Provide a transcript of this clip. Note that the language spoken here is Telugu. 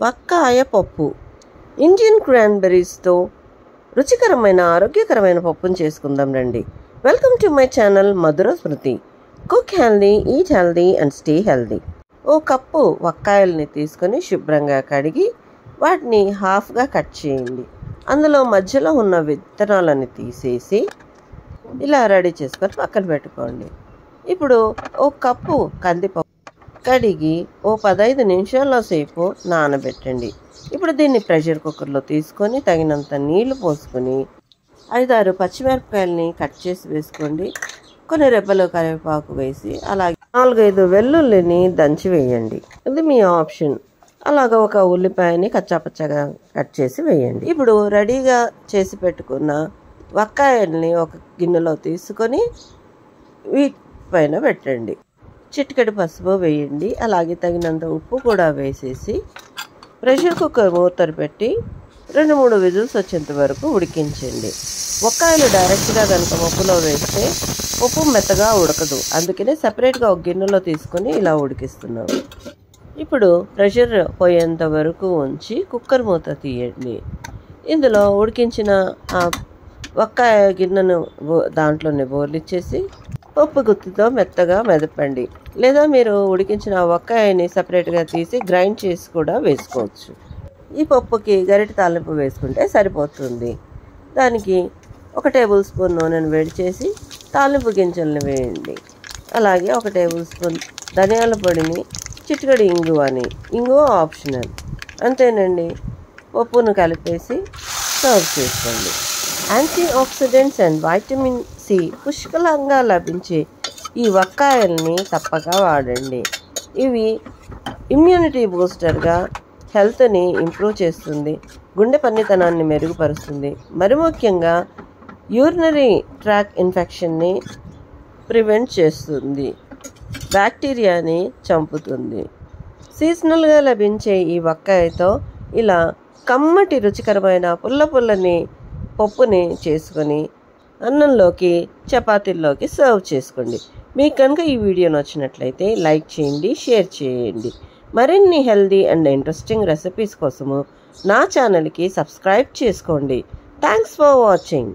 వక్కాయ పప్పు. ఇండియన్ క్రాన్బెర్రీస్తో రుచికరమైన ఆరోగ్యకరమైన పప్పును చేసుకుందాం రండి. Welcome to my channel Madhura Smriti. Cook healthy, eat healthy and stay healthy. ఓ కప్పు వక్కాయల్ని తీసుకొని శుభ్రంగా కడిగి వాటిని హాఫ్గా కట్ చేయండి. అందులో మధ్యలో ఉన్న విత్తనాలని తీసేసి ఇలా రెడీ చేసుకొని పక్కన పెట్టుకోండి. ఇప్పుడు ఓ కప్పు కందిపప్పు కడిగి ఓ 15 నిమిషాల సేపు నానబెట్టండి. ఇప్పుడు దీన్ని ప్రెషర్ కుక్కర్లో తీసుకొని తగినంత నీళ్లు పోసుకొని 5-6 పచ్చిమిరపకాయలని కట్ చేసి వేసుకోండి. కొన్ని రెబ్బలు కరివేపాకు వేసి అలాగే 4-5 వెల్లుల్లిని దంచి వేయండి. ఇది మీ ఆప్షన్. అలాగా ఒక ఉల్లిపాయని కచ్చాపచ్చగా కట్ చేసి వేయండి. ఇప్పుడు రెడీగా చేసి పెట్టుకున్న వక్కాయల్ని ఒక గిన్నెలో తీసుకొని వీటిపైన పెట్టండి. చిటికెడు పసుపు వేయండి. అలాగే తగినంత ఉప్పు కూడా వేసేసి ప్రెషర్ కుక్కర్ మూత పెట్టి 2-3 విజిల్స్ వచ్చేంత వరకు ఉడికించండి. వక్కాయలు డైరెక్ట్గా కనుక పప్పులో వేస్తే పప్పు మెత్తగా ఉడకదు. అందుకనే సపరేట్గా ఒక గిన్నెలో తీసుకొని ఇలా ఉడికిస్తున్నాం. ఇప్పుడు ప్రెషర్ పోయేంత వరకు ఉంచి కుక్కర్ మూత తీయండి. ఇందులో ఉడికించిన వక్కాయ గిన్నెను దాంట్లోనే బోర్లిచ్చేసి పప్పు గుత్తితో మెత్తగా మెదపండి. లేదా మీరు ఉడికించిన వక్కాయని సపరేట్గా తీసి గ్రైండ్ చేసి కూడా వేసుకోవచ్చు. ఈ పప్పుకి గరిటె తాలింపు వేసుకుంటే సరిపోతుంది. దానికి 1 టేబుల్ స్పూన్ నూనెను వేడి చేసి తాలింపు గింజలను వేయండి. అలాగే 1 టేబుల్ స్పూన్ ధనియాల పొడిని, చిటికెడు ఇంగువ ఆప్షనల్. అంతేనండి. పప్పును కలిపేసి సర్వ్ చేసుకోండి. Antioxidants and vitamin C పుష్కలంగా లభించే ఈ వక్కాయల్ని తప్పక వాడండి. ఇవి ఇమ్యూనిటీ బూస్టర్గా హెల్త్ని ఇంప్రూవ్ చేస్తుంది, గుండె పనితనాన్ని మెరుగుపరుస్తుంది, మరి ముఖ్యంగా యూరినరీ ట్రాక్ ఇన్ఫెక్షన్ని ప్రివెంట్ చేస్తుంది, బ్యాక్టీరియాని చంపుతుంది. సీజనల్గా లభించే ఈ వక్కాయతో ఇలా కమ్మటి రుచికరమైన పుల్లని పప్పుని చేసుకొని అన్నంలోకి, చపాతీల్లోకి సర్వ్ చేసుకోండి. మీకు కనుక ఈ వీడియో నచ్చినట్లయితే లైక్ చేయండి, షేర్ చేయండి. మరిన్ని హెల్దీ అండ్ ఇంట్రెస్టింగ్ రెసిపీస్ కోసము నా ఛానల్కి సబ్స్క్రైబ్ చేసుకోండి. Thanks for watching.